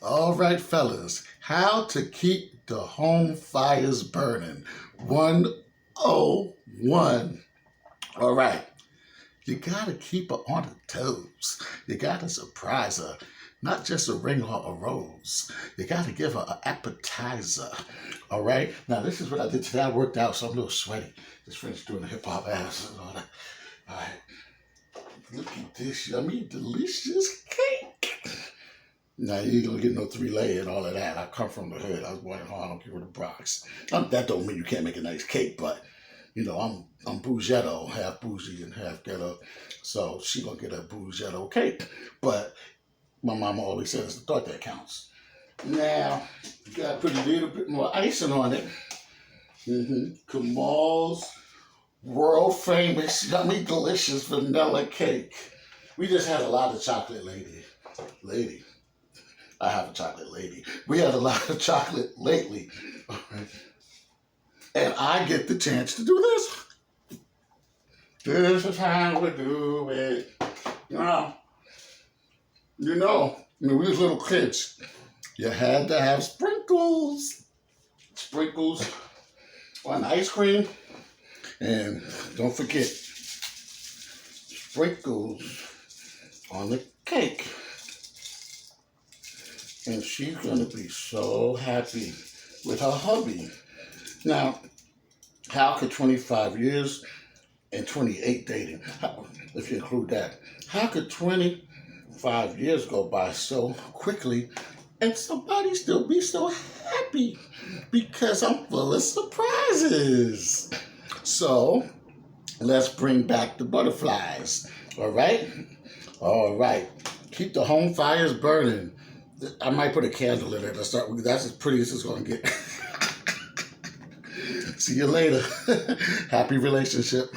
All right, fellas, how to keep the home fires burning. 101. All right, you gotta keep her on her toes. You gotta surprise her. Not just a ring or a rose. You gotta give her an appetizer. All right, now this is what I did today. I worked out, so I'm a little sweaty. Just finished doing the hip hop ass and all that. All right, look at this yummy, delicious cake. Now you ain't gonna get no 3-layer and all of that. I come from the hood. I was born in Harlem, give her the Bronx. That don't mean you can't make a nice cake, but you know I'm bougetto, half bougie and half ghetto. So she gonna get a bougetto cake. But my mama always says it's the thought that counts. Now you gotta put a little bit more icing on it. Kamal's world famous, yummy, delicious vanilla cake. We just had a lot of chocolate, lady. I have a chocolate lady. We had a lot of chocolate lately. And I get the chance to do this. This is how we do it. When we was little kids, you had to have sprinkles. Sprinkles on ice cream. And don't forget, sprinkles on the cake. And she's gonna be so happy with her hubby. Now, how could 25 years and 28 dating, if you include that, how could 25 years go by so quickly and somebody still be so happy? Because I'm full of surprises. So, let's bring back the butterflies, all right? All right, keep the home fires burning. I might put a candle in it to start with. That's as pretty as it's going to get. See you later. Happy relationship.